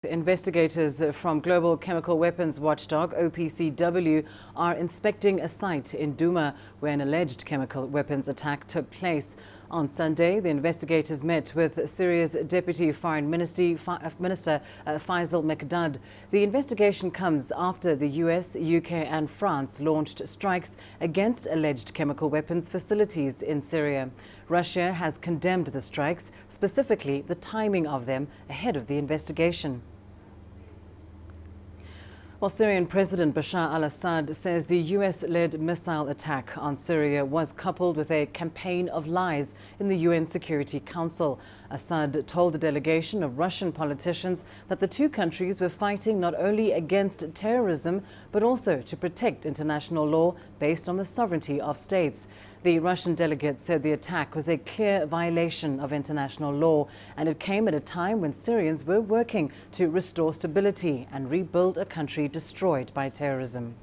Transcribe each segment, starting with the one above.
Investigators from global chemical weapons watchdog OPCW are inspecting a site in Douma where an alleged chemical weapons attack took place. On Sunday, the investigators met with Syria's Deputy Foreign Minister Faisal Mekdad. The investigation comes after the US, UK and France launched strikes against alleged chemical weapons facilities in Syria. Russia has condemned the strikes, specifically the timing of them ahead of the investigation. Well, Syrian President Bashar al-Assad says the US-led missile attack on Syria was coupled with a campaign of lies in the UN Security Council. Assad told a delegation of Russian politicians that the two countries were fighting not only against terrorism, but also to protect international law based on the sovereignty of states. The Russian delegate said the attack was a clear violation of international law, and it came at a time when Syrians were working to restore stability and rebuild a country destroyed by terrorism.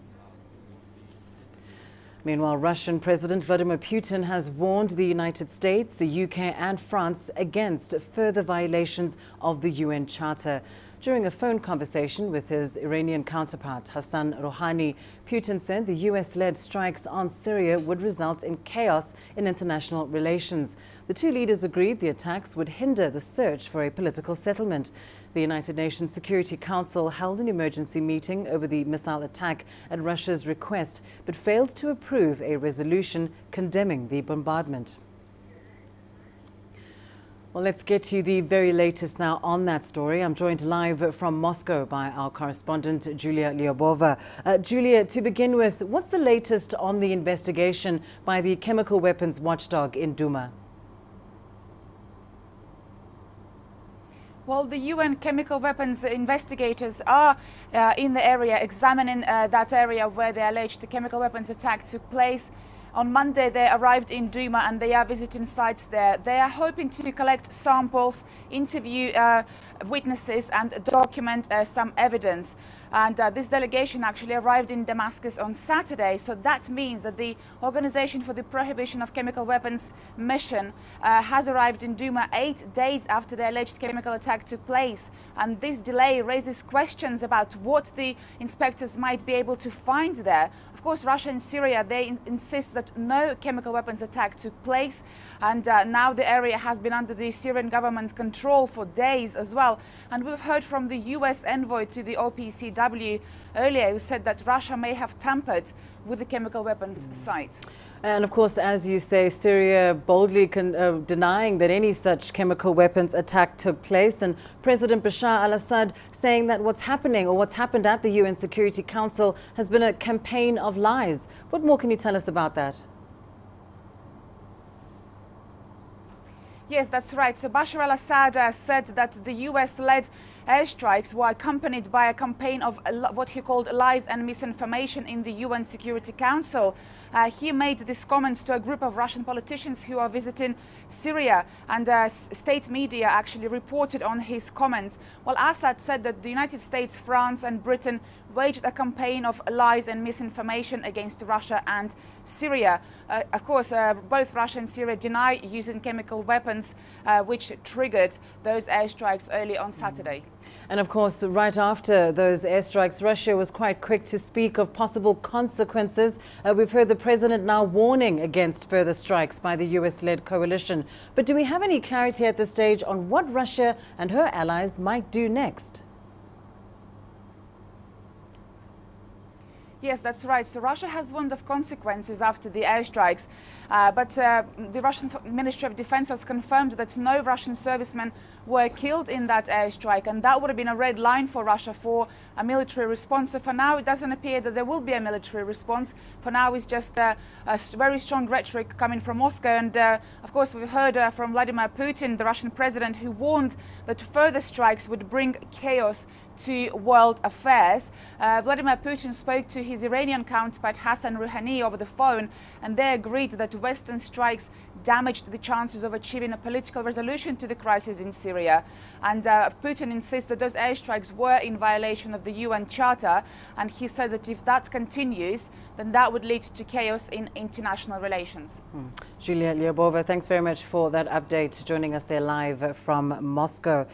Meanwhile, Russian President Vladimir Putin has warned the United States, the UK and France against further violations of the UN Charter. During a phone conversation with his Iranian counterpart, Hassan Rouhani, Putin said the US-led strikes on Syria would result in chaos in international relations. The two leaders agreed the attacks would hinder the search for a political settlement. The United Nations Security Council held an emergency meeting over the missile attack at Russia's request, but failed to approve a resolution condemning the bombardment. Well, let's get to the very latest now on that story. I'm joined live from Moscow by our correspondent, Julia Lyubova. Julia, to begin with, what's the latest on the investigation by the chemical weapons watchdog in Douma? Well, the UN chemical weapons investigators are in the area, examining that area where the alleged chemical weapons attack took place. On Monday, they arrived in Douma and they are visiting sites there. They are hoping to collect samples, interview witnesses and document some evidence. And this delegation actually arrived in Damascus on Saturday. So that means that the Organization for the Prohibition of Chemical Weapons mission has arrived in Douma 8 days after the alleged chemical attack took place. And this delay raises questions about what the inspectors might be able to find there. Of course, Russia and Syria, they insist that no chemical weapons attack took place. And now the area has been under the Syrian government control for days as well. And we've heard from the US envoy to the OPCW earlier, who said that Russia may have tampered with the chemical weapons site. And of course, as you say, Syria boldly denying that any such chemical weapons attack took place, and President Bashar al-Assad saying that what's happening or what's happened at the UN Security Council has been a campaign of lies. What more can you tell us about that? Yes, that's right. So Bashar al-Assad said that the US-led airstrikes were accompanied by a campaign of what he called lies and misinformation in the UN Security Council. He made these comments to a group of Russian politicians who are visiting Syria, and state media actually reported on his comments. Well, Assad said that the United States, France and Britain waged a campaign of lies and misinformation against Russia and Syria. Of course, both Russia and Syria deny using chemical weapons, which triggered those airstrikes early on Saturday. And of course, right after those airstrikes, Russia was quite quick to speak of possible consequences. We've heard the president now warning against further strikes by the US-led coalition. But do we have any clarity at this stage on what Russia and her allies might do next? Yes, that's right. So Russia has warned of consequences after the airstrikes, but the Russian Ministry of Defense has confirmed that no Russian servicemen were killed in that airstrike, and that would have been a red line for Russia for a military response. So for now, it doesn't appear that there will be a military response. For now, it's just a very strong rhetoric coming from Moscow. And of course, we've heard from Vladimir Putin, the Russian president, who warned that further strikes would bring chaos to world affairs. Vladimir Putin spoke to his Iranian counterpart Hassan Rouhani over the phone, and they agreed that Western strikes damaged the chances of achieving a political resolution to the crisis in Syria. And Putin insists that those airstrikes were in violation of the UN Charter, and he said that if that continues, then that would lead to chaos in international relations. Julia Lyubova, thanks very much for that update, joining us there live from Moscow.